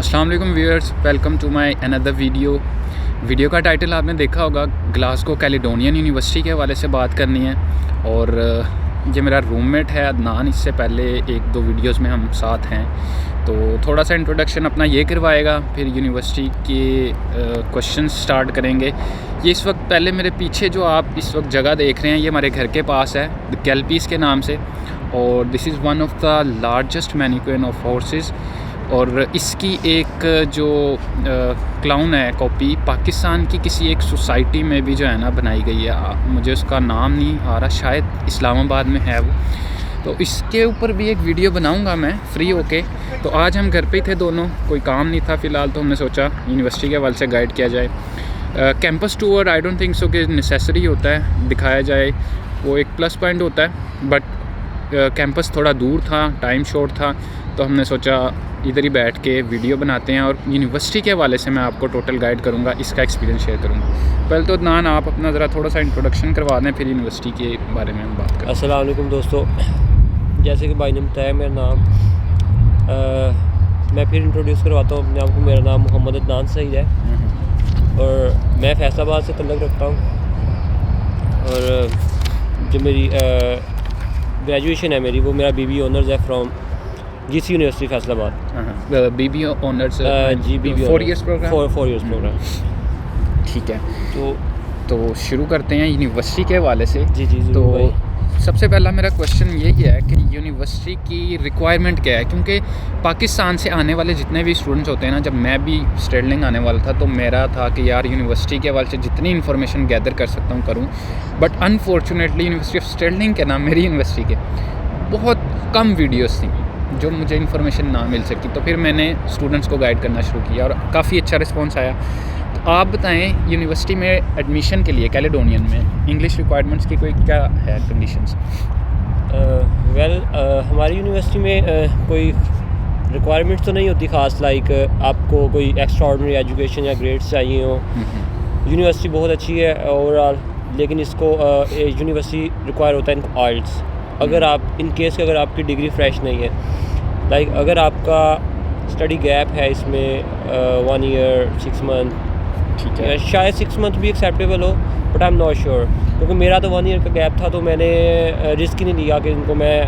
अस्सलाम वालेकुम viewers, welcome to my another video का टाइटल आपने देखा होगा। ग्लासगो कैलेडोनियन यूनिवर्सिटी के हवाले से बात करनी है। और ये मेरा रूममेट है अदनान। इससे पहले एक दो वीडियोस में हम साथ हैं, तो थोड़ा सा इंट्रोडक्शन अपना ये करवाएगा, फिर यूनिवर्सिटी के क्वेश्चन स्टार्ट करेंगे। ये इस वक्त पहले मेरे पीछे जो आप इस वक्त जगह देख रहे हैं, ये हमारे घर के पास है, द कैलपीस के नाम से। और this is one of the largest mannequin of horses. और इसकी एक जो क्लाउन है कॉपी, पाकिस्तान की किसी एक सोसाइटी में भी जो है ना बनाई गई है। मुझे उसका नाम नहीं आ रहा, शायद इस्लामाबाद में है वो। तो इसके ऊपर भी एक वीडियो बनाऊंगा मैं फ्री होके। तो आज हम घर पे ही थे दोनों, कोई काम नहीं था फ़िलहाल, तो हमने सोचा यूनिवर्सिटी के हवाले से गाइड किया जाए। Campus tour I don't think so कि नेसेसरी होता है दिखाया जाए, वो एक प्लस पॉइंट होता है। बट कैंपस थोड़ा दूर था, टाइम शॉर्ट था, तो हमने सोचा इधर ही बैठ के वीडियो बनाते हैं और यूनिवर्सिटी के हवाले से मैं आपको टोटल गाइड करूँगा, इसका एक्सपीरियंस शेयर करूँगा। पहले तो अदनान आप अपना ज़रा थोड़ा सा इंट्रोडक्शन करवा दें, फिर यूनिवर्सिटी के बारे में हम बात करें। अस्सलाम वालेकुम दोस्तों, जैसे कि भाई ने बताया मेरा नाम, मैं फिर इंट्रोड्यूस करवाता हूँ अपने आप को। मेरा नाम मोहम्मद अदनान सईद है और मैं फैसलाबाद से तल्लुक़ रखता हूँ। और जो मेरी ग्रेजुएशन है मेरी, वो मेरा BBA ऑनर्स है from GC university Faisalabad. BBA honours जी, BBA 4 years programme. 4 years programme. ठीक है, तो शुरू करते हैं यूनिवर्सिटी के हवाले से। जी जी तो भाई। सबसे पहला मेरा क्वेश्चन यही है कि यूनिवर्सिटी की रिक्वायरमेंट क्या है, क्योंकि पाकिस्तान से आने वाले जितने भी स्टूडेंट्स होते हैं ना, जब मैं भी स्टडलिंग आने वाला था तो मेरा था कि यार यूनिवर्सिटी के हवाले से जितनी इन्फॉर्मेशन गैदर कर सकता हूँ करूँ। बट अनफॉर्चुनेटली यूनिवर्सिटी ऑफ स्टडलिंग के नाम, मेरी यूनिवर्सिटी के बहुत कम वीडियोज़ थी जो मुझे इन्फॉर्मेशन ना मिल सकी। तो फिर मैंने स्टूडेंट्स को गाइड करना शुरू किया और काफ़ी अच्छा रिस्पॉन्स आया। तो आप बताएं, यूनिवर्सिटी में एडमिशन के लिए कैलेडोनियन में इंग्लिश रिक्वायरमेंट्स की कोई क्या है कंडीशंस? हमारी यूनिवर्सिटी में कोई रिक्वायरमेंट्स तो नहीं होती ख़ास, लाइक आपको कोई एक्स्ट्राऑर्डिनरी एजुकेशन या ग्रेड्स चाहिए हो। यूनिवर्सिटी बहुत अच्छी है ओवरऑल, लेकिन इसको यूनिवर्सिटी रिक्वायर होता है इनको आइल्स। अगर आप इन केस के अगर आपकी डिग्री फ्रेश नहीं है, लाइक अगर आपका स्टडी गैप है इसमें 1 ईयर 6 मंथ, ठीक है, शायद 6 मंथ भी एक्सेप्टेबल हो, but I am not sure, क्योंकि मेरा तो 1 ईयर का गैप था। तो मैंने रिस्क ही नहीं लिया कि इनको मैं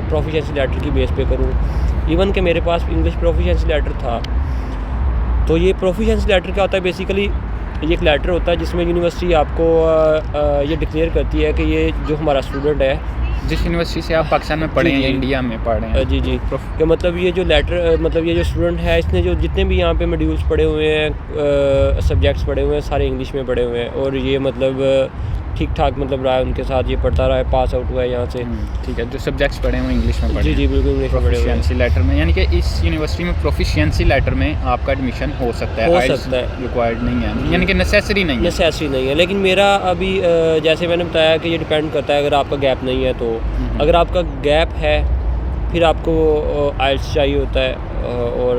प्रोफिशिएंसी लेटर की बेस पे करूँ। इवन कि मेरे पास इंग्लिश प्रोफिशिएंसी लेटर था। तो ये प्रोफिशिएंसी लेटर क्या होता है? बेसिकली ये एक लेटर होता है जिसमें यूनिवर्सिटी आपको ये डिक्लेयर करती है कि ये जो हमारा स्टूडेंट है, जिस यूनिवर्सिटी से आप पाकिस्तान में पढ़े हैं, इंडिया में पढ़े हैं, जी कि मतलब ये जो लेटर, मतलब ये जो स्टूडेंट है, इसने जो जितने भी यहाँ पे मॉड्यूल्स पढ़े हुए हैं, सब्जेक्ट्स पढ़े हुए हैं, सारे इंग्लिश में पढ़े हुए हैं। और ये मतलब ठीक ठाक मतलब रहा है उनके साथ, ये पढ़ता रहा है, पास आउट हुआ है यहाँ से। ठीक है, जो सब्जेक्ट्स पढ़े हैं वो इंग्लिश में पढ़े। जी बिल्कुल इंग्लिश में पढ़े हुए हैं। लेटर में, यानी कि इस यूनिवर्सिटी में प्रोफिशिएंसी लेटर में आपका एडमिशन हो सकता है, रिक्वायर्ड नहीं है, यानी कि नेसेसरी नहीं है। लेकिन मेरा अभी जैसे मैंने बताया कि ये डिपेंड करता है, अगर आपका गैप नहीं है तो। अगर आपका गैप है फिर आपको आइल्स चाहिए होता है, और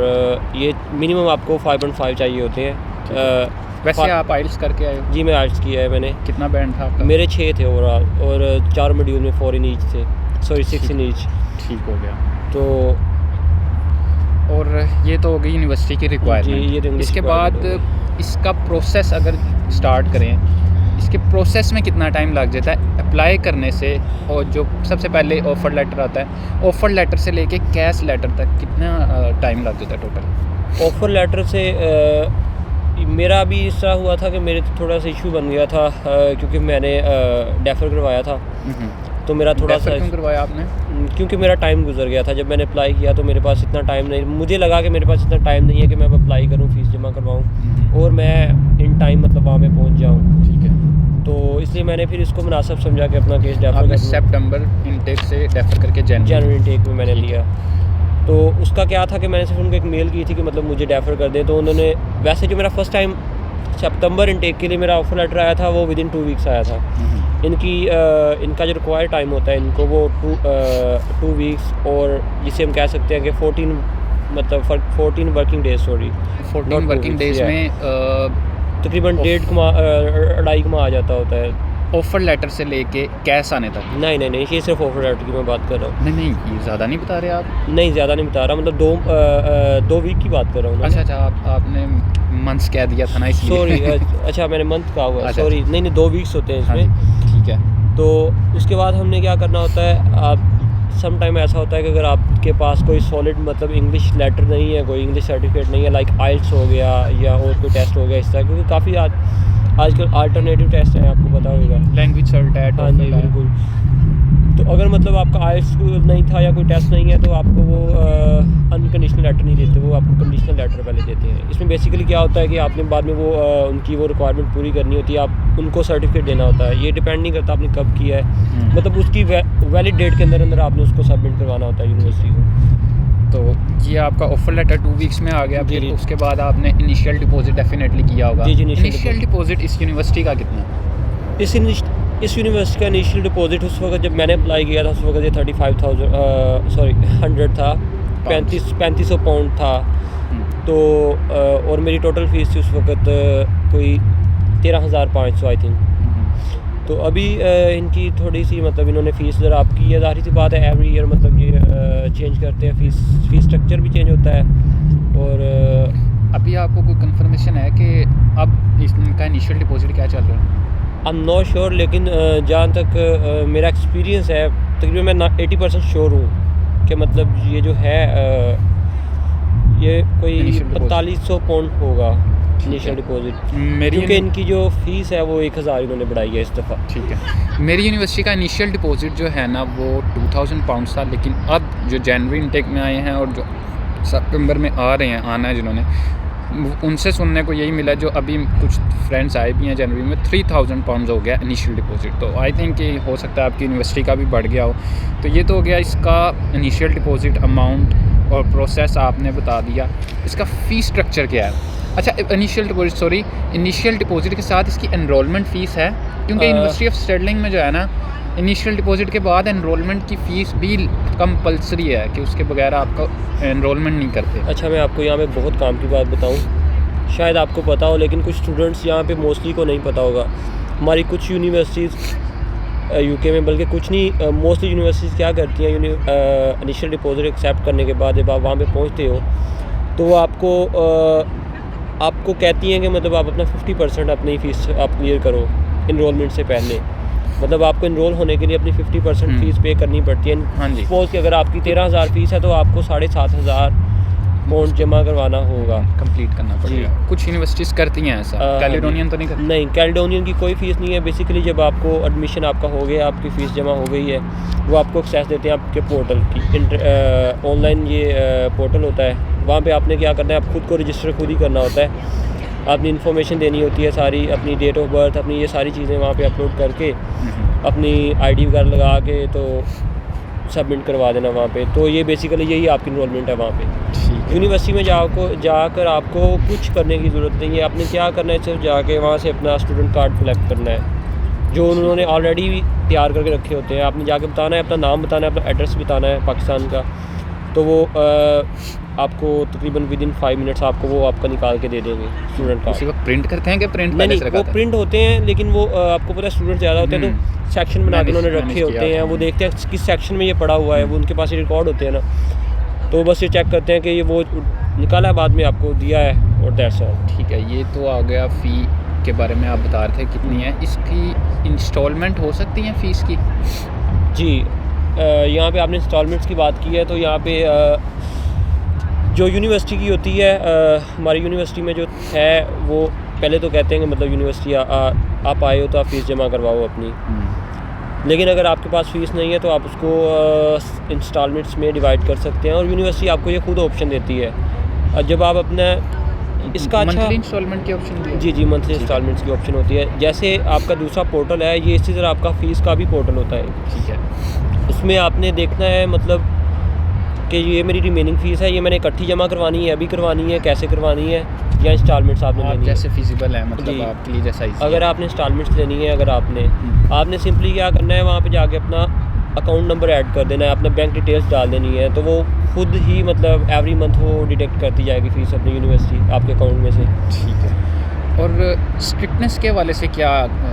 ये मिनिमम आपको 5.5 चाहिए होते हैं। वैसे आप आइल्स करके आए हो? जी मैं आइल्स किया है मैंने। कितना बैंड था आपका? मेरे 6 थे ओवरऑल, और 4 मॉड्यूल में 4 इन ईच थे, सॉरी 6 इन ईच। ठीक हो गया। तो और ये तो हो गई यूनिवर्सिटी की रिक्वायरमेंट। इसके बाद इसका प्रोसेस अगर स्टार्ट करें, इसके प्रोसेस में कितना टाइम लग जाता है अप्लाई करने से? और जो सबसे पहले ऑफ़र लेटर आता है, ऑफ़र लेटर से लेके कैश लेटर तक कितना टाइम लग जाता है टोटल? ऑफ़र लेटर से मेरा अभी इस तरह हुआ था कि मेरे थोड़ा सा इशू बन गया था, क्योंकि मैंने डेफर करवाया था। तो मेरा थोड़ा सा क्यों करवाया आपने? क्योंकि मेरा टाइम गुजर गया था। जब मैंने अप्लाई किया तो मेरे पास इतना टाइम नहीं, मुझे लगा कि मेरे पास इतना टाइम नहीं है कि मैं अब अप्लाई करूँ, फ़ीस जमा करवाऊँ और मैं इन टाइम मतलब वहाँ पे पहुँच जाऊँ। ठीक है, तो इसलिए मैंने फिर इसको मुनासिब समझा कि अपना केस डेफर कर। सितंबर इनटेक से डेफर करके जनवरी इनटेक में मैंने लिया। तो उसका क्या था कि मैंने सिर्फ उनको एक मेल की थी कि मतलब मुझे डेफर कर दें। तो उन्होंने, वैसे जो मेरा फ़र्स्ट टाइम सितंबर इनटेक के लिए मेरा ऑफ़र लेटर आया था, वो विदिन 2 वीक्स आया था। इनका जो रिक्वायर्ड टाइम होता है इनको, वो 2 वीक्स, और जिसे हम कह सकते हैं कि 14 वर्किंग डेज, 14 वर्किंग डेज में तकरीबन 1.5 माह आ जाता होता है। ऑफ़र लेटर से लेके कैश आने तक? नहीं, ये सिर्फ ऑफर लेटर की मैं बात कर रहा हूँ। नहीं, ये ज़्यादा नहीं बता रहे आप? नहीं, ज़्यादा नहीं बता रहा, मतलब 2 वीक की बात कर रहा हूँ ना। अच्छा, आपने मंथ्स कह दिया था ना इसलिए। सॉरी अच्छा मैंने मंथ कहा हुआ है, अच्छा। सॉरी। नहीं 2 वीक्स होते हैं हाँ इसमें। जी, ठीक है। तो उसके बाद हमने क्या करना होता है, आप सम टाइम ऐसा होता है कि अगर आपके पास कोई सॉलिड मतलब इंग्लिश लेटर नहीं है, कोई इंग्लिश सर्टिफिकेट नहीं है, लाइक आइल्स हो गया या और कोई टेस्ट हो गया इस तरह, क्योंकि काफ़ी आजकल अल्टरनेटिव टेस्ट हैं, आपको पता होगा। लैंग्वेज सर्ट है, हाँ जी, बिल्कुल। तो अगर मतलब आपका आइल्स नहीं था या कोई टेस्ट नहीं है, तो आपको वो अनकंडीशनल लेटर नहीं देते, वो आपको कंडीशनल लेटर पहले देते हैं। इसमें बेसिकली क्या होता है कि आपने बाद में वो उनकी वो रिक्वायरमेंट पूरी करनी होती है, आप उनको सर्टिफिकेट देना होता है। ये डिपेंड नहीं करता आपने कब किया है, मतलब उसकी वैलिड डेट के अंदर आपने उसको सबमिट करवाना होता है यूनिवर्सिटी को। तो ये आपका ऑफर लेटर 2 वीक्स में आ गया, जी, फिर जी। उसके बाद आपने इनिशियल डिपॉजिट डेफिनेटली किया होगा। जी, इनिशियल डिपॉजिट इस यूनिवर्सिटी का कितना? इस यूनिवर्सिटी का इनिशियल डिपॉजिट उस वक्त जब मैंने अप्लाई किया था, उस वक्त ये 100 था, 3500 पाउंड था। तो और मेरी टोटल फ़ीस थी उस वक्त कोई 13,500 आई थिंक। तो अभी इनकी थोड़ी सी मतलब इन्होंने फ़ीस ज़रा आप की है, ज़ाहिर सी बात है एवरी ईयर मतलब ये चेंज करते हैं, फ़ीस स्ट्रक्चर भी चेंज होता है। और अभी आपको कोई कंफर्मेशन है कि अब इसका इनिशियल डिपॉजिट क्या चल रहा है? आई एम नॉट श्योर, लेकिन जहाँ तक मेरा एक्सपीरियंस है, तकरीबन मैं 80% श्योर हूँ कि मतलब ये जो है ये कोई Initial deposit। 4500 पाउंड होगा इनिशियल डिपॉजिट, मेरी क्योंकि इनकी जो फ़ीस है वो 1000 इन्होंने बढ़ाई है इस दफ़ा। ठीक है, मेरी यूनिवर्सिटी का इनिशियल डिपॉजिट जो है ना वो 2000 पाउंड था, लेकिन अब जो जनवरी इनटेक में आए हैं और जो सितंबर में आ रहे हैं, आना है जिन्होंने, उनसे सुनने को यही मिला, जो अभी कुछ फ्रेंड्स आए भी हैं जनवरी में, 3000 पाउंड हो गया इनिशियल डिपॉजिट। तो आई थिंक कि हो सकता है आपकी यूनिवर्सिटी का भी बढ़ गया हो। तो ये तो हो गया इसका इनिशियल डिपॉजिट अमाउंट और प्रोसेस आपने बता दिया। इसका फ़ीस स्ट्रक्चर क्या है? अच्छा, इनिशियल डिपॉजिट के साथ इसकी एनरोलमेंट फ़ीस है, क्योंकि यूनिवर्सिटी ऑफ स्टर्लिंग में जो है ना, इनिशियल डिपॉजिट के बाद एनरोलमेंट की फ़ीस भी कंपलसरी है कि उसके बगैर आपका एनरोलमेंट नहीं करते। अच्छा, मैं आपको यहाँ पे बहुत काम की बात बताऊँ, शायद आपको पता हो लेकिन कुछ स्टूडेंट्स यहाँ पे मोस्टली को नहीं पता होगा। हमारी कुछ यूनिवर्सिटीज़ यूके में, बल्कि कुछ नहीं, मोस्टली यूनिवर्सिटीज़ क्या करती हैं, इनिशियल डिपॉजिट एक्सेप्ट करने के बाद जब आप वहाँ पे पहुँचते हो तो वो आपको कहती हैं कि मतलब आप अपना 50% अपनी फ़ीस आप क्लियर करो इनरोलमेंट से पहले। मतलब आपको इनरोल होने के लिए अपनी 50% फ़ीस पे करनी पड़ती है। हाँ जी। सपोज़ कि अगर आपकी 13,000 फ़ीस है तो आपको 7,500 पाउंड जमा करवाना होगा, कंप्लीट करना पड़ेगा। कुछ यूनिवर्सिटीज़ करती हैं ऐसा, कैलेडोनियन तो नहीं करती? नहीं, कैलेडोनियन की कोई फ़ीस नहीं है। बेसिकली जब आपको एडमिशन आपका हो गया, आपकी फ़ीस जमा हो गई है, वो आपको एक्सेस देते हैं आपके पोर्टल की, ऑनलाइन ये पोर्टल होता है। वहाँ पे आपने क्या करना है, आप खुद को रजिस्टर खुद ही करना होता है। अपनी इन्फॉर्मेशन देनी होती है सारी, अपनी डेट ऑफ बर्थ, अपनी ये सारी चीज़ें वहाँ पे अपलोड करके अपनी आईडी वगैरह लगा के तो सबमिट करवा देना वहाँ पे। तो ये बेसिकली यही आपकी इनरोलमेंट है वहाँ पे। यूनिवर्सिटी में जाकर आपको कुछ करने की ज़रूरत नहीं है। आपने क्या करना है, सिर्फ जाके वहाँ से अपना स्टूडेंट कार्ड कलेक्ट करना है, जो उन्होंने ऑलरेडी तैयार करके रखे होते हैं। आपने जाके बताना है, अपना नाम बताना है, अपना एड्रेस बताना है पाकिस्तान का, तो वो आपको तकरीबन विदिन 5 मिनट्स आपको वो आपका निकाल के दे देंगे स्टूडेंट कार्ड। उसी वक्त प्रिंट करते हैं कि प्रिंट नहीं, वो प्रिंट होते हैं, लेकिन वो आपको पता है स्टूडेंट ज़्यादा होते हैं तो सेक्शन बना के उन्होंने रखे होते हैं। वो देखते हैं किस सेक्शन में ये पड़ा हुआ है, वो उनके पास ये रिकॉर्ड होते हैं ना, तो बस ये चेक करते हैं कि ये वो निकाला है, बाद में आपको दिया है, और दैट्स ऑल। ठीक है, ये तो आ गया फ़ी के बारे में आप बता रहे थे कितनी है। इसकी इंस्टॉलमेंट हो सकती है फ़ीस की? जी, यहाँ पे आपने इंस्टॉलमेंट्स की बात की है, तो यहाँ पे जो यूनिवर्सिटी की होती है, हमारी यूनिवर्सिटी में जो है वो पहले तो कहते हैं कि मतलब यूनिवर्सिटी आप आए हो तो आप फ़ीस जमा करवाओ अपनी, लेकिन अगर आपके पास फ़ीस नहीं है तो आप उसको इंस्टॉलमेंट्स में डिवाइड कर सकते हैं, और यूनिवर्सिटी आपको ये खुद ऑप्शन देती है। और जब आप अपना इसका मंथली इंस्टॉलमेंट की ऑप्शन है? जी, मंथली इंस्टॉलमेंट्स की ऑप्शन होती है। जैसे आपका दूसरा पोर्टल है, ये इसी तरह आपका फ़ीस का भी पोर्टल होता है। ठीक है, उसमें आपने देखना है मतलब कि ये मेरी रिमेनिंग फ़ीस है, ये मैंने इकट्ठी जमा करवानी है, अभी करवानी है, कैसे करवानी है, या इंस्टॉलमेंट्स आपने लेनी है, जैसे फिजिबल है, मतलब आपके लिए जैसा इजी। अगर आपने इंस्टॉलमेंट्स लेनी है, अगर आपने सिंपली क्या करना है, वहाँ पे जाके अपना अकाउंट नंबर ऐड कर देना है, अपना बैंक डिटेल्स डाल देनी है, तो वो खुद ही मतलब एवरी मंथ वो डिडक्ट करती जाएगी फ़ीस अपनी यूनिवर्सिटी आपके अकाउंट में से। ठीक है, और स्ट्रिक्टनेस के हवाले से क्या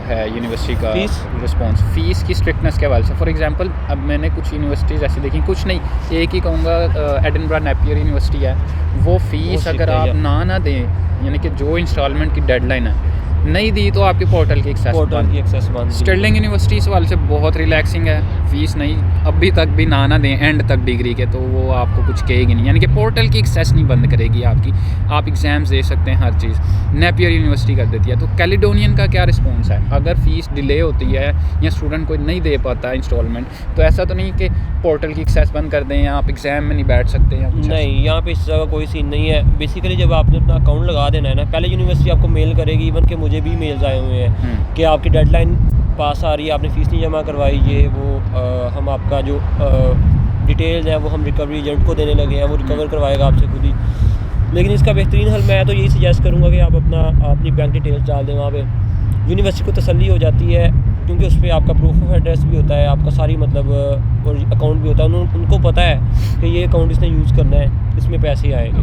है यूनिवर्सिटी का फीस? रिस्पॉन्स? फ़ीस की स्ट्रिक्टनेस के हवाले से फॉर एग्जांपल अब मैंने कुछ यूनिवर्सिटीज़ ऐसी देखी, कुछ नहीं, एक ही कहूँगा एडिनबरा नेपियर यूनिवर्सिटी है, वो फ़ीस वो अगर आप ना दें, यानी कि जो इंस्टॉलमेंट की डेडलाइन है नहीं दी तो आपके पोर्टल की एक्सेस बंद। स्टर्लिंग यूनिवर्सिटी इस वाले से बहुत रिलैक्सिंग है, फ़ीस नहीं अभी तक भी ना दें एंड तक डिग्री के, तो वो आपको कुछ कहेगी नहीं, यानी कि पोर्टल की एक्सेस नहीं बंद करेगी आपकी, आप एग्ज़ाम्स दे सकते हैं हर चीज़। नेपियर यूनिवर्सिटी कर देती है। तो कैलिडोनियन का क्या रिस्पॉन्स है? अगर फ़ीस डिले होती है या स्टूडेंट कोई नहीं दे पाता इंस्टॉलमेंट, तो ऐसा तो नहीं कि पोर्टल की एक्सेस बंद कर दें या आप एग्ज़ाम में नहीं बैठ सकते या कुछ? नहीं, यहाँ पे इस तरह का कोई सीन नहीं है। बेसिकली जब आपने अपना अकाउंट लगा देना है ना, पहले यूनिवर्सिटी आपको मेल करेगी, इवन कि मुझे भी मेल्स आए हुए हैं कि आपकी डेडलाइन पास आ रही है, आपने फ़ीस नहीं जमा करवाई, ये वो हम आपका जो डिटेल्स हैं वो हम रिकवरी एजेंट को देने लगे हैं, वो रिकवर करवाएगा आपसे खुद ही। लेकिन इसका बेहतरीन हल मैं तो यही सजेस्ट करूँगा कि आप अपनी बैंक डिटेल्स डाल दें वहाँ पे। यूनिवर्सिटी को तसल्ली हो जाती है क्योंकि उस पर आपका प्रूफ ऑफ एड्रेस भी होता है, आपका सारी मतलब और अकाउंट भी होता है, उनको पता है कि ये अकाउंट इसने यूज़ करना है, इसमें पैसे आएंगे,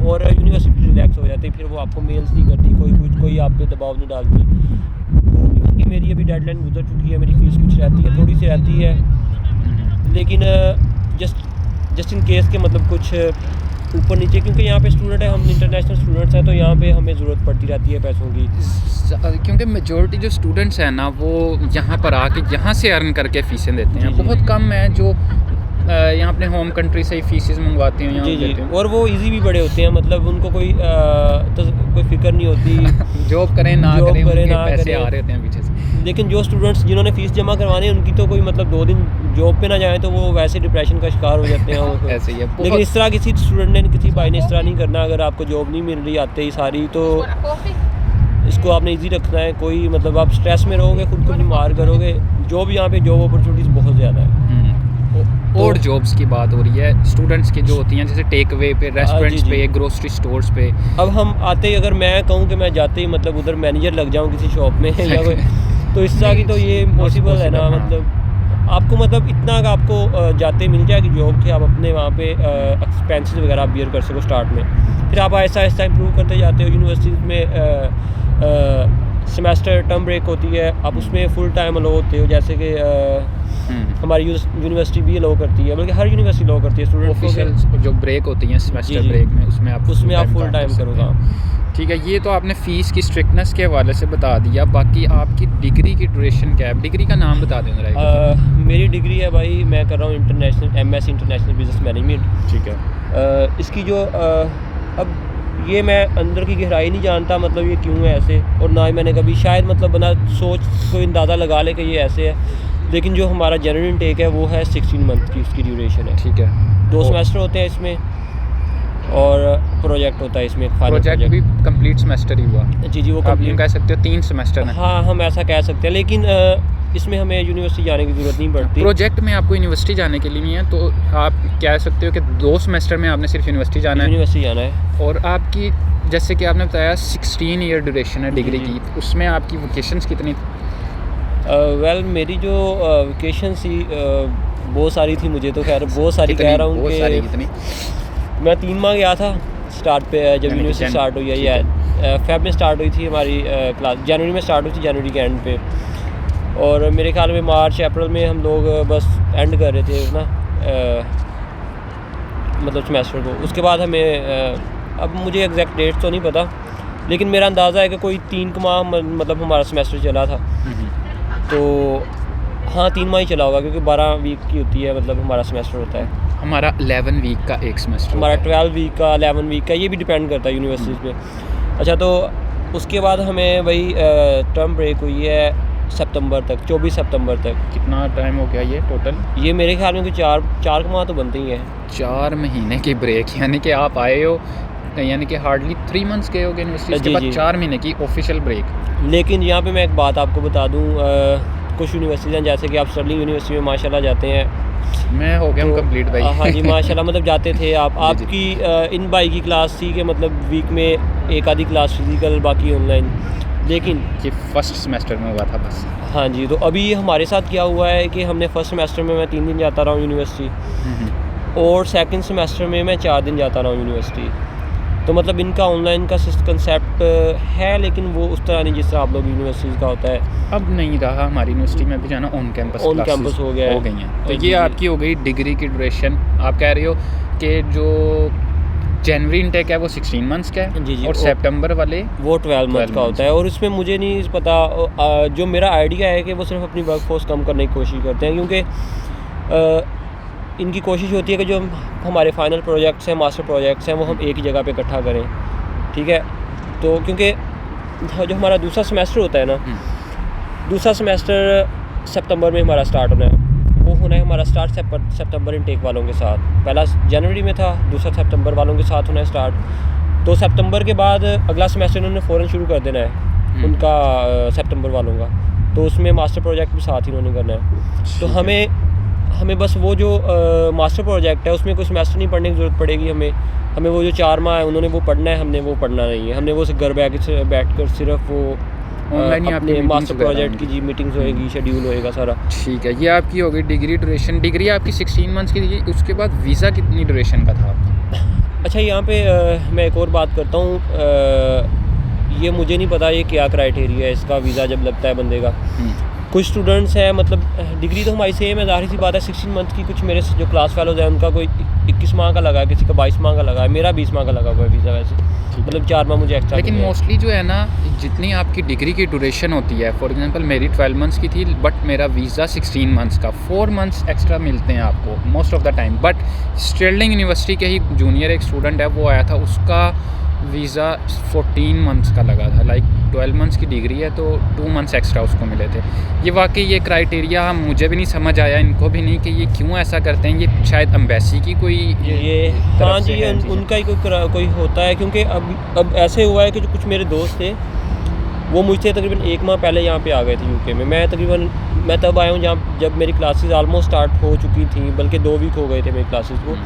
और यूनिवर्सिटी रिलैक्स हो जाती है, फिर वो आपको मेल्स नहीं करती, कोई आप पे दबाव नहीं डालती। क्योंकि मेरी अभी डेडलाइन गुजर चुकी है, मेरी फ़ीस कुछ रहती है, थोड़ी सी रहती है, लेकिन जस्ट इन केस के मतलब कुछ ऊपर नीचे, क्योंकि यहाँ पे स्टूडेंट है, हम इंटरनेशनल स्टूडेंट्स हैं, तो यहाँ पे हमें ज़रूरत पड़ती रहती है पैसों की, क्योंकि मेजॉरिटी जो स्टूडेंट्स हैं ना वो यहाँ पर आके यहाँ से अर्न करके फ़ीसें देते हैं। बहुत कम है जो यहाँ अपने होम कंट्री से ही फीसेस मंगवाते हैं यहाँ देते हैं। और वो इजी भी बड़े होते हैं, मतलब उनको कोई फिक्र नहीं होती जॉब करें ना करें पैसे आ रहे होते हैं पीछे से। लेकिन जो स्टूडेंट्स जिन्होंने फ़ीस जमा करवानी है उनकी तो कोई मतलब 2 दिन जॉब पे ना जाए तो वो वैसे डिप्रेशन का शिकार हो जाते हैं। ऐसे ही है। लेकिन इस तरह किसी स्टूडेंट ने, किसी भाई ने इस तरह नहीं करना। अगर आपको जॉब नहीं मिल रही आते ही सारी, तो इसको आपने इजी रखना है। कोई मतलब आप स्ट्रेस में रहोगे, खुद को बीमार करोगे। जॉब यहाँ पे जॉब अपॉर्चुनिटीज़ बहुत ज़्यादा है। और जॉब्स की बात हो रही है स्टूडेंट्स की जो होती हैं, जैसे टेक अवे पे, रेस्टोरेंट्स पे, ग्रोसरी स्टोर्स पे। अब हम आते ही, अगर मैं कहूँ कि मैं जाते ही मतलब उधर मैनेजर लग जाऊँ किसी शॉप में या कोई, तो इस तरह की तो ये पॉसिबल है ना। मतलब आपको मतलब इतना का आपको जाते मिल जाएगी जॉब कि आप अपने वहाँ पे एक्सपेंसेस वगैरह आप बियर कर सको स्टार्ट में। फिर आप आहिस्ता आहिस्ता इम्प्रूव करते जाते हो। यूनिवर्सिटीज़ में सेमेस्टर टर्म ब्रेक होती है, आप उसमें फुल टाइम अलो होते हो, जैसे कि हमारी यूनिवर्सिटी भी अलो करती है, बल्कि हर यूनिवर्सिटी अलो करती है स्टूडेंट ऑफिशियल जो ब्रेक होती हैं सेमेस्टर ब्रेक में, उसमें आप फुल टाइम करोगे। ठीक है, ये तो आपने फ़ीस की स्ट्रिक्टनेस के हवाले से बता दिया। बाकी आपकी डिग्री की ड्यूरेशन क्या है? डिग्री का नाम बता दें जरा। मेरी डिग्री है भाई, मैं कर रहा हूँ international MS international business management. ठीक है। इसकी जो अब ये मैं अंदर की गहराई नहीं जानता, मतलब ये क्यों है ऐसे, और ना ही मैंने कभी शायद मतलब बना सोच कोई अंदाज़ा लगा ले कि ये ऐसे है। लेकिन जो हमारा जनरल इनटेक है वो है 16 मंथ की इसकी ड्यूरेशन है। ठीक है। 2 सेमेस्टर होते हैं इसमें, और प्रोजेक्ट होता है इसमें। प्रोजेक्ट भी कंप्लीट सेमेस्टर ही हुआ? जी, वो कंप्लीट कह सकते हो 3 सेमेस्टर में। हाँ, हम ऐसा कह सकते हैं, लेकिन इसमें हमें यूनिवर्सिटी जाने की ज़रूरत नहीं पड़ती। प्रोजेक्ट में आपको यूनिवर्सिटी जाने के लिए नहीं है, तो आप कह सकते हो कि 2 सेमेस्टर में आपने सिर्फ यूनिवर्सिटी जाना है। और आपकी जैसे कि आपने बताया 16 ईयर ड्यूरेशन है डिग्री की, उसमें आपकी वोकेशंस कितनी? वेल मेरी जो वोकेशन थी बहुत सारी थी। मुझे तो खैर बहुत सारी कह रहा हूँ कि मैं 3 माह गया था स्टार्ट पे, जब यूनिवर्सिटी स्टार्ट हुई है। या फेब में स्टार्ट हुई थी हमारी क्लास, जनवरी में स्टार्ट हुई थी, जनवरी के एंड पे, और मेरे ख्याल में मार्च अप्रैल में हम लोग बस एंड कर रहे थे ना मतलब सेमेस्टर को। उसके बाद हमें अब मुझे एग्जैक्ट डेट तो नहीं पता, लेकिन मेरा अंदाज़ा है कि कोई 3 माह मतलब हमारा सेमेस्टर चला था। तो हाँ, 3 माह ही चला होगा, क्योंकि 12 वीक की होती है, मतलब हमारा सेमेस्टर होता है। हमारा 11 वीक का एक सेमेस्टर, हमारा 12 वीक का, 11 वीक का, ये भी डिपेंड करता है यूनिवर्सिटीज़ पे। अच्छा, तो उसके बाद हमें वही टर्म ब्रेक हुई है सितंबर तक, 24 सितंबर तक। कितना टाइम हो गया ये टोटल? ये मेरे ख्याल में कोई 4 माह तो बनते ही हैं। 4 महीने की ब्रेक, यानी कि आप आए हो, यानी कि हार्डली 3 मंथ्स गए होगे यूनिवर्सिटी के बाद, 4 महीने की ऑफिशियल ब्रेक। लेकिन यहाँ पे मैं एक बात आपको बता दूँ, कुछ यूनिवर्सिटीज़ हैं, जैसे कि आप स्टर्लिंग यूनिवर्सिटी में माशाल्लाह जाते हैं। मैं हो गया हूँ कंप्लीट भाई। हाँ जी, माशाल्लाह, मतलब जाते थे आप। आपकी इन भाई की क्लास थी कि मतलब वीक में एक आधी क्लास फिजिकल, बाकी ऑनलाइन। लेकिन ये फर्स्ट सेमेस्टर में हुआ था बस। हाँ जी, तो अभी हमारे साथ क्या हुआ है कि हमने फर्स्ट सेमेस्टर में मैं 3 दिन जाता रहा हूँ यूनिवर्सिटी, और सेकंड सेमेस्टर में मैं 4 दिन जाता रहा हूँ यूनिवर्सिटी। तो मतलब इनका ऑनलाइन का कंसेप्ट है, लेकिन वो उस तरह नहीं जिस तरह आप लोग यूनिवर्सिटीज़ का होता है। अब नहीं रहा, हमारी यूनिवर्सिटी में भी जाना ऑन कैंपस हो गया हो गई हैं। तो जी, ये आपकी हो गई डिग्री की ड्यूरेशन। आप कह रहे हो कि जो जनवरी इनटेक है वो 16 मंथ्स का है जी, और सितंबर वाले वो 12 मंथ का होता है। और इसमें मुझे नहीं पता, जो मेरा आइडिया है कि वो सिर्फ अपनी वर्कफोर्स कम करने की कोशिश करते हैं, क्योंकि इनकी कोशिश होती है कि जो हमारे फाइनल प्रोजेक्ट्स हैं, मास्टर प्रोजेक्ट्स हैं, वो हम एक ही जगह पे इकट्ठा करें, ठीक है। तो क्योंकि जो हमारा दूसरा सेमेस्टर होता है ना, दूसरा सेमेस्टर सितंबर में हमारा स्टार्ट होना है। वो होना है हमारा स्टार्ट सितंबर इनटेक वालों के साथ। पहला जनवरी में था, दूसरा सितंबर वालों के साथ होना है स्टार्ट। तो सितंबर के बाद अगला सेमेस्टर इन्होंने फ़ौरन शुरू कर देना है उनका सितंबर वालों का। तो उसमें मास्टर प्रोजेक्ट भी साथ ही इन्होंने करना है। तो हमें बस वो जो मास्टर प्रोजेक्ट है उसमें कोई सेमेस्टर नहीं पढ़ने की ज़रूरत पड़ेगी। हमें वो जो 4 माह है उन्होंने वो पढ़ना है, हमने वो पढ़ना नहीं है। हमने वो घर बैठ कर सिर्फ वो ऑनलाइन अपने मास्टर प्रोजेक्ट की मीटिंग्स होएगी, शेड्यूल होएगा सारा। ठीक है, ये आपकी हो गई डिग्री ड्यूरेशन। डिग्री आपकी 16 मंथ्स की थी, उसके बाद वीज़ा कितनी ड्यूरेशन का था आपका? अच्छा, यहाँ पे मैं एक और बात करता हूँ। ये मुझे नहीं पता ये क्या क्राइटेरिया है इसका, वीज़ा जब लगता है बंदे का। कुछ स्टूडेंट्स हैं, मतलब डिग्री तो हमारी सेम है, ज़ाहिर सी बात है 16 मंथ की। कुछ मेरे जो क्लास फेलोज हैं उनका कोई 21 माह का लगा है, किसी का 22 माह का लगा है, मेरा 20 माह का लगा हुआ है वीज़ा वैसे, मतलब 4 माह मुझे एक्स्ट्रा। लेकिन मोस्टली जो है ना, जितनी आपकी डिग्री की ड्यूरेशन होती है, फॉर एग्जांपल मेरी 12 मंथ्स की थी, बट मेरा वीज़ा 16 मंथ्स का, 4 मंथ्स एक्स्ट्रा मिलते हैं आपको most of the time. But Stirling university के ही जूनियर एक स्टूडेंट है, वो आया था, उसका वीज़ा 14 मंथ्स का लगा था। लाइक 12 मंथ्स की डिग्री है तो 2 मंथ्स एक्स्ट्रा उसको मिले थे। ये वाकई ये क्राइटेरिया मुझे भी नहीं समझ आया, इनको भी नहीं, कि ये क्यों ऐसा करते हैं। ये शायद एम्बेसी की कोई ये हाँ जी, उनका ही कोई होता है। क्योंकि अब ऐसे हुआ है कि जो कुछ मेरे दोस्त थे वो मुझसे तकरीबन 1 माह पहले यहाँ पे आ गए थे यूके में। मैं तब आया हूँ जब मेरी क्लासेस ऑलमोस्ट स्टार्ट हो चुकी थी, बल्कि 2 वीक हो गए थे मेरी क्लासेस को।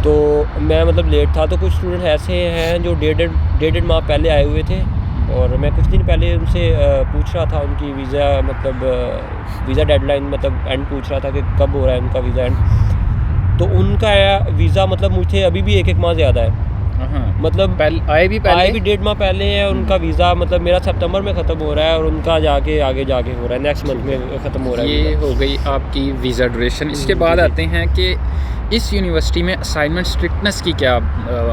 तो मैं मतलब लेट था। तो कुछ स्टूडेंट ऐसे हैं जो डेढ़ माह पहले आए हुए थे, और मैं कुछ दिन पहले उनसे पूछ रहा था उनकी वीज़ा डेडलाइन, मतलब एंड पूछ रहा था कि कब हो रहा है उनका वीज़ा एंड। तो उनका वीज़ा मतलब मुझे अभी भी 1 माह ज़्यादा है। मतलब आए भी 1.5 माह पहले है उनका वीज़ा। मतलब मेरा सितंबर में ख़त्म हो रहा है और उनका आगे जाके हो रहा है, नेक्स्ट मंथ में ख़त्म हो रहा है। ये हो गई आपकी वीज़ा ड्यूरेशन। इसके बाद आते हैं कि इस यूनिवर्सिटी में असाइनमेंट स्ट्रिक्टनेस की क्या,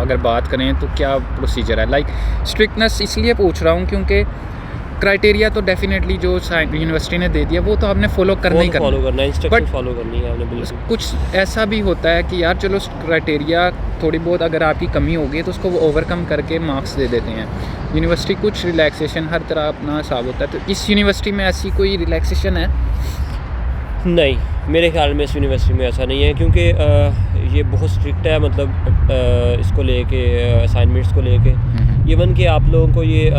अगर बात करें तो क्या प्रोसीजर है? लाइक स्ट्रिक्टनेस इसलिए पूछ रहा हूँ क्योंकि क्राइटेरिया तो डेफिनेटली जो यूनिवर्सिटी ने दे दिया वो तो आपने फॉलो करना ही करना है, इंस्ट्रक्शन फॉलो करनी है आपने बिल्कुल। कुछ ऐसा भी होता है कि यार चलो क्राइटेरिया थोड़ी बहुत अगर आपकी कमी होगी तो उसको वो ओवरकम करके मार्क्स दे देते हैं यूनिवर्सिटी। कुछ रिलैक्सेशन हर तरह अपना हिसाब होता है। तो इस यूनिवर्सिटी में ऐसी कोई रिलैक्सेशन है? नहीं, मेरे ख्याल में इस यूनिवर्सिटी में ऐसा नहीं है, क्योंकि ये बहुत स्ट्रिक्ट है। मतलब इसको लेके, असाइनमेंट्स को लेके, इवन कि आप लोगों को ये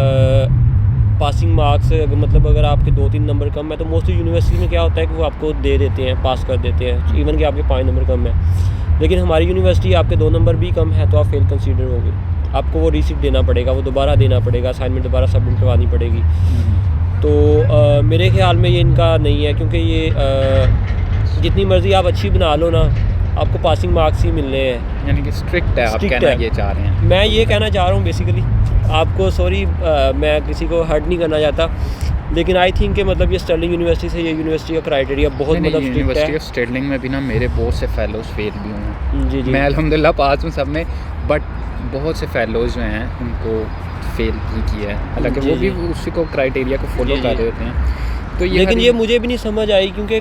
पासिंग मार्क्स, मतलब अगर आपके 2-3 नंबर कम है तो मोस्टली यूनिवर्सिटी में क्या होता है कि वो आपको दे देते हैं, पास कर देते हैं, इवन कि आपके 5 नंबर कम है। लेकिन हमारी यूनिवर्सिटी आपके 2 नंबर भी कम है तो आप फेल कंसीडर होगे, आपको वो रिसीट देना पड़ेगा, वो दोबारा देना पड़ेगा, असाइनमेंट दोबारा सबमिट करवानी पड़ेगी। तो मेरे ख्याल में ये इनका नहीं है, क्योंकि ये जितनी मर्ज़ी आप अच्छी बना लो ना, आपको पासिंग मार्क्स ही मिलने हैं। यानी कि स्ट्रिक्ट है, आप कहना ये चाह रहे हैं? मैं ये कहना चाह रहा हूँ बेसिकली आपको, सॉरी मैं किसी को हर्ट नहीं करना चाहता, लेकिन आई थिंक कि मतलब ये स्टर्लिंग यूनिवर्सिटी से ये यूनिवर्सिटी का क्राइटेरिया बहुत मतलब स्ट्रिक्ट है। यूनिवर्सिटी ऑफ स्टर्लिंग में भी ना मेरे बहुत से फेलोज फेल भी हुए हैं। जी। मैं अल्हम्दुलिल्लाह पास हूँ सब में, बट बहुत से फेलोज जो हैं उनको फेल भी किया है, हालांकि वो भी उसी को क्राइटेरिया को फॉलो कर रहे होते हैं। तो लेकिन ये मुझे भी नहीं समझ आई, क्योंकि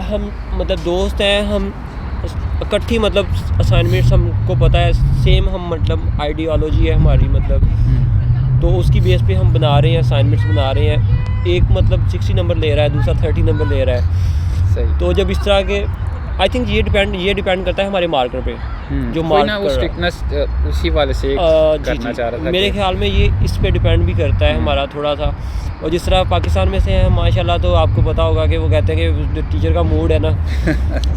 हम मतलब दोस्त हैं, हम इकट्ठी मतलब असाइनमेंट्स हमको पता है सेम, हम मतलब आइडियोलॉजी है हमारी, मतलब तो उसकी बेस पे हम बना रहे हैं, असाइनमेंट्स बना रहे हैं। एक मतलब 60 नंबर ले रहा है, दूसरा 30 नंबर ले रहा है। सही। तो जब इस तरह के, आई थिंक ये डिपेंड करता है हमारे मार्कर पे, जो मार्क वो स्ट्रिक्टनेस उसी वाले से करना चाह रहा था। मेरे ख्याल में ये इस पे डिपेंड भी करता है हमारा थोड़ा सा। और जिस तरह पाकिस्तान में से हैं माशाल्लाह, तो आपको पता होगा कि वो कहते हैं कि जो टीचर का मूड है ना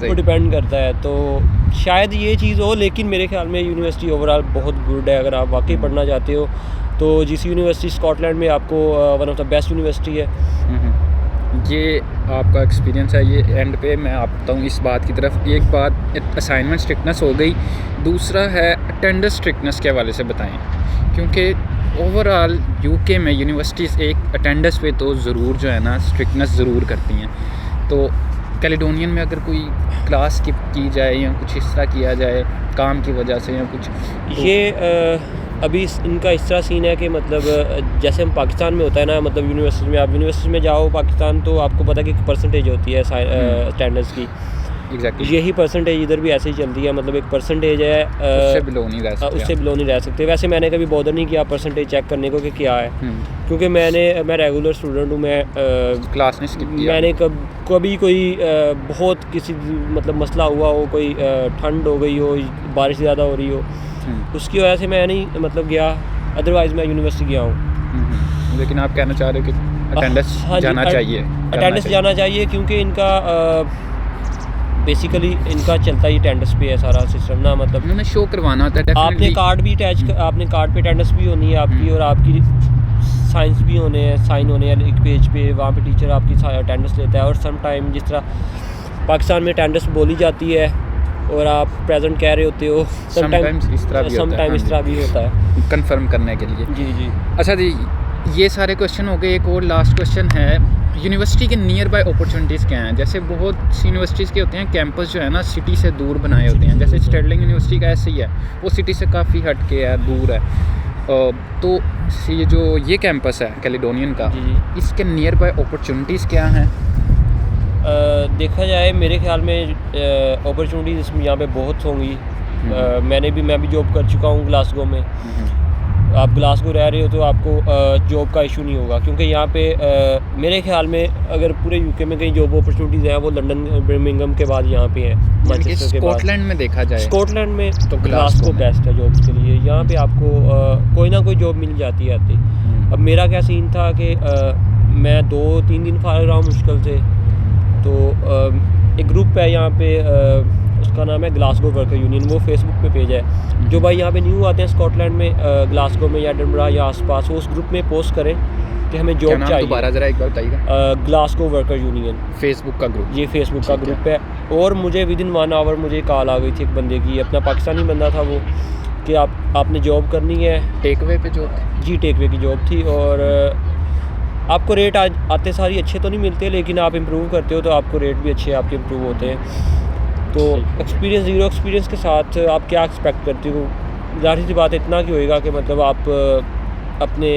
वो डिपेंड करता है, तो शायद ये चीज़ हो। लेकिन मेरे ख्याल में यूनिवर्सिटी ओवरऑल बहुत गुड है। अगर आप वाकई पढ़ना चाहते हो तो जिस यूनिवर्सिटी स्कॉटलैंड में आपको one of the best university है। ये आपका एक्सपीरियंस है ये एंड पे मैं आता हूँ इस बात की तरफ। एक बात असाइनमेंट स्ट्रिक्टनेस हो गई, दूसरा है अटेंडेंस स्ट्रिक्टनेस के हवाले से बताएं, क्योंकि ओवरऑल यूके में यूनिवर्सिटीज़ एक अटेंडेंस पे तो ज़रूर जो है ना स्ट्रिक्टनेस ज़रूर करती हैं। तो कैलेडोनियन में अगर कोई क्लास स्किप की जाए या कुछ इस तरह किया जाए काम की वजह से या कुछ, तो ये अभी इनका इस तरह सीन है कि मतलब जैसे हम पाकिस्तान में होता है ना, मतलब यूनिवर्सिटी में, आप यूनिवर्सिटी में जाओ पाकिस्तान तो आपको पता है कि परसेंटेज होती है अटेंडेंस की। एग्जैक्टली यही परसेंटेज इधर भी ऐसे ही चलती है, मतलब एक परसेंटेज है, उससे बिलो नहीं रह सकते। उससे बिलो नहीं रह सकते। वैसे मैंने कभी बॉदर नहीं किया परसेंटेज चेक करने को कि क्या है, क्योंकि मैं रेगुलर स्टूडेंट हूँ, मैं क्लास नहीं स्किप किया। मैंने कभी कोई बहुत किसी मतलब मसला हुआ हो, कोई ठंड हो गई हो, बारिश ज़्यादा हो रही हो, उसकी वजह से मैं नहीं मतलब गया, अदरवाइज़ मैं यूनिवर्सिटी गया हूँ। लेकिन आप कहना चाह रहे हो कि अटेंडेंस जाना चाहिए, अटेंडेंस जाना चाहिए, क्योंकि इनका बेसिकली इनका चलता ही अटेंडेंस पे है सारा सिस्टम ना, मतलब उन्होंने शो करवाना होता है। आपने कार्ड भी अटैच, आपने कार्ड पे अटेंडेंस भी होनी है आपकी, और आपकी साइंस भी होने हैं, साइन होने हैं एक पेज पे, वहाँ पे टीचर आपकी अटेंडेंस लेता है। और सम टाइम जिस तरह पाकिस्तान में अटेंडेंस बोली जाती है और आप प्रेजेंट कह रहे होते हो, समटाइम्स इस तरह भी होता है कंफर्म करने के लिए। जी। अच्छा जी, ये सारे क्वेश्चन हो गए। एक और लास्ट क्वेश्चन है, यूनिवर्सिटी के नियर बाय अपॉर्चुनिटीज़ क्या हैं? जैसे बहुत सी यूनिवर्सिटीज़ के होते हैं कैंपस जो है ना सिटी से दूर बनाए होते हैं, जैसे स्टर्लिंग यूनिवर्सिटी का ऐसे ही है, वो सिटी से काफ़ी हट के है, दूर है। तो ये कैंपस है कैलेडोनियन का, इसके नियर बाय अपॉर्चुनिटीज़ क्या हैं? देखा जाए मेरे ख्याल में अपॉर्चुनिटीज़ इसमें यहाँ पे बहुत होंगी। मैं भी जॉब कर चुका हूँ ग्लासगो में। आप ग्लासगो रह रहे हो तो आपको जॉब का इशू नहीं होगा, क्योंकि यहाँ पे मेरे ख्याल में अगर पूरे यूके में कहीं जॉब अपॉर्चुनिटीज़ हैं वो लंदन बर्मिंघम के बाद यहाँ पे हैं, मैनचेस्टर के बाद। स्कॉटलैंड में देखा जाए, स्कॉटलैंड में तो ग्लासगो बेस्ट है जॉब्स के लिए। यहाँ पे आपको कोई ना कोई जॉब मिल जाती है आती। अब मेरा क्या सीन था कि मैं 2-3 दिन फारिग रहा हूँ मुश्किल से, तो एक ग्रुप है यहाँ पे, उसका नाम है ग्लासगो वर्कर यूनियन, वो फेसबुक पे पेज है। जो भाई यहाँ पे न्यू आते हैं स्कॉटलैंड में, ग्लासगो में या एडिनबरा या आसपास, वो उस ग्रुप में पोस्ट करें कि हमें जॉब चाहिए। दोबारा ज़रा एक बार बताइएगा। ग्लासगो वर्कर यूनियन फेसबुक का ग्रुप, ये फेसबुक का ग्रुप है। और मुझे विदिन 1 आवर मुझे कॉल आ गई थी एक बंदे की, अपना पाकिस्तानी बंदा था वो, कि आपने जॉब करनी है। टेकवे पे जॉब जी, टेकवे की जॉब थी। और आपको रेट आते सारी अच्छे तो नहीं मिलते, लेकिन आप इम्प्रूव करते हो तो आपको रेट भी अच्छे आपके इम्प्रूव होते हैं। तो ज़ीरो एक्सपीरियंस के साथ आप क्या एक्सपेक्ट करते हो? ज़ाहिर सी बात इतना कि होएगा कि मतलब आप अपने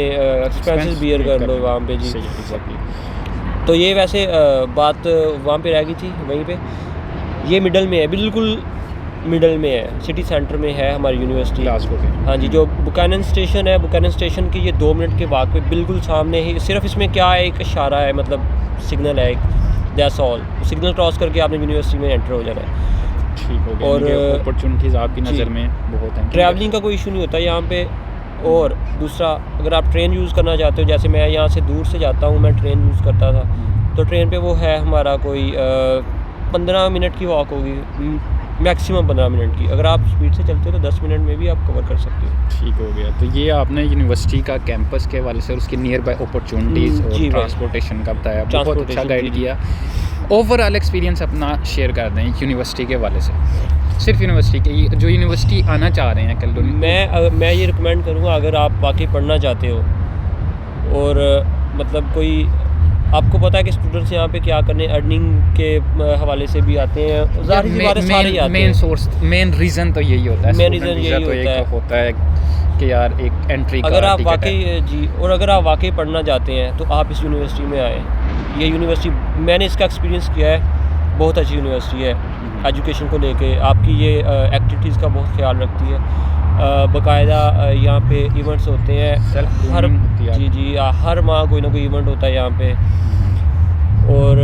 एक्सपेंसेस बियर कर लो वहाँ पे। जी, तो ये वैसे बात वहाँ पे रह गई थी वहीं पे। ये मिडल में है, बिल्कुल मिडल में है, सिटी सेंटर में है हमारी यूनिवर्सिटी। हाँ जी, जो बुकानन स्टेशन है, बुकानन स्टेशन की ये 2 मिनट के वाक़ पे बिल्कुल सामने ही। सिर्फ इसमें क्या है, एक इशारा है, मतलब सिग्नल है, दैट्स ऑल। सिग्नल क्रॉस करके आपने यूनिवर्सिटी में एंटर हो जाना है। ठीक हो गया। और अपॉर्चुनिटीज़ आपकी नज़र में बहुत हैं, ट्रैवलिंग का कोई इशू नहीं होता यहाँ पे। और दूसरा, अगर आप ट्रेन यूज़ करना चाहते हो, जैसे मैं यहाँ से दूर से जाता हूँ, मैं ट्रेन यूज़ करता था, तो ट्रेन पे वो है हमारा कोई 15 मिनट की वॉक होगी, मैक्सिमम 15 मिनट की। अगर आप स्पीड से चलते हो तो 10 मिनट में भी आप कवर कर सकते हो। ठीक हो गया। तो ये आपने यूनिवर्सिटी का कैंपस के हवाले से और उसके नियर बाय अपॉर्चुनिटीज़ और ट्रांसपोर्टेशन का बताया, बहुत अच्छा गाइड किया। ओवरऑल एक्सपीरियंस अपना शेयर कर दें यूनिवर्सिटी के हवाले से, सिर्फ यूनिवर्सिटी के, जो यूनिवर्सिटी आना चाह रहे हैं कैलेडोनिया। मैं ये रिकमेंड करूँगा, अगर आप वाकई पढ़ना चाहते हो और मतलब कोई आपको पता है कि स्टूडेंट्स यहाँ पे क्या करने, अर्निंग के हवाले से भी आते हैं, ज़ाहिर सी बात है सारे आते हैं। मेन रीज़न तो यही होता है, मेन रीज़न यही होता है कि यार एक एंट्री का अगर आप वाकई जी, और अगर आप वाकई पढ़ना चाहते हैं तो आप इस यूनिवर्सिटी में आए। ये यूनिवर्सिटी मैंने इसका एक्सपीरियंस किया है, बहुत अच्छी यूनिवर्सिटी है। एजुकेशन को लेके आपकी ये एक्टिविटीज़ का बहुत ख्याल रखती है। बाकायदा यहाँ पे इवेंट्स होते हैं, हर माह कोई ना कोई इवेंट होता है यहाँ पे। और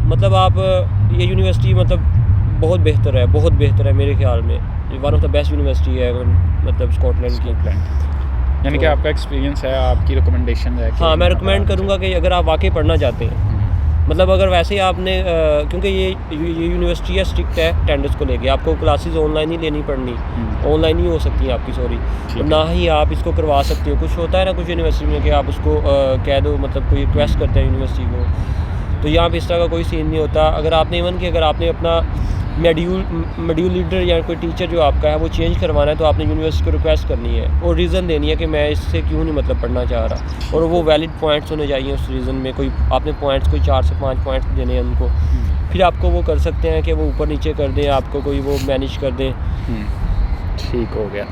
मतलब आप ये यूनिवर्सिटी मतलब बहुत बेहतर है मेरे ख्याल में। One of the best university है मतलब स्कॉटलैंड की। यानी कि आपका एक्सपीरियंस है, आपकी रिकमेंडेशन है? हाँ, मैं रिकमेंड करूँगा कि अगर आप वाकई पढ़ना चाहते हैं, मतलब अगर वैसे ही आपने क्योंकि ये यूनिवर्सिटी है स्ट्रिक्ट है अटेंडेंस को लेके, आपको क्लासेस ऑनलाइन ही लेनी पड़नी, ऑनलाइन ही हो सकती है आपकी, सॉरी, और ना ही आप इसको करवा सकते हो। कुछ होता है ना कुछ यूनिवर्सिटी में कि आप उसको कह दो, मतलब कोई रिक्वेस्ट करते हैं यूनिवर्सिटी को, तो यहाँ पे इस तरह का कोई सीन नहीं होता। अगर आपने इवन कि अगर आपने अपना मॉड्यूल लीडर या कोई टीचर जो आपका है वो चेंज करवाना है, तो आपने यूनिवर्सिटी को रिक्वेस्ट करनी है और रीज़न देनी है कि मैं इससे क्यों नहीं मतलब पढ़ना चाह रहा, और वो वैलिड पॉइंट्स होने चाहिए उस रीज़न में। कोई आपने पॉइंट्स कोई 4 से 5 पॉइंट्स देने हैं उनको, फिर आपको वो कर सकते हैं कि वो ऊपर नीचे कर दें, आपको कोई वो मैनेज कर दें। ठीक हो गया।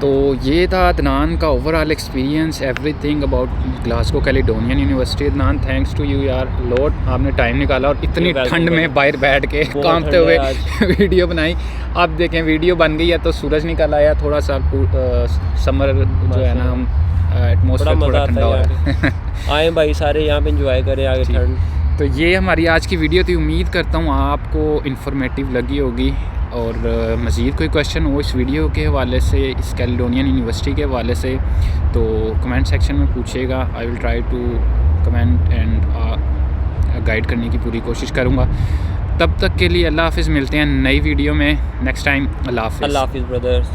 तो ये था अदनान का overall experience, everything about Glasgow Caledonian university. Adnan, thanks to you यार लॉट, आपने टाइम निकाला और इतनी ठंड में बाहर बैठ के कांपते हुए वीडियो बनाई। आप देखें वीडियो बन गई है तो सूरज निकल आया, थोड़ा सा समर जो है ना, हम एटमॉस्फेयर थोड़ा ठंडा हो रहा है। आए भाई सारे यहाँ पे एंजॉय करें आगे ठंड। तो ये हमारी आज की वीडियो थी, उम्मीद करता हूँ आपको इन्फॉर्मेटिव लगी होगी। और मज़ीद कोई क्वेश्चन हो इस वीडियो के हवाले से, इस कैलिडोनियन यूनिवर्सिटी के हवाले से, तो कमेंट सेक्शन में पूछिएगा। I will try to comment and guide करने की पूरी कोशिश करूँगा। तब तक के लिए अल्लाह हाफिज़, मिलते हैं नई वीडियो में नेक्स्ट टाइम। अल्लाह हाफिज़। अल्लाह हाफिज़ ब्रदर्स।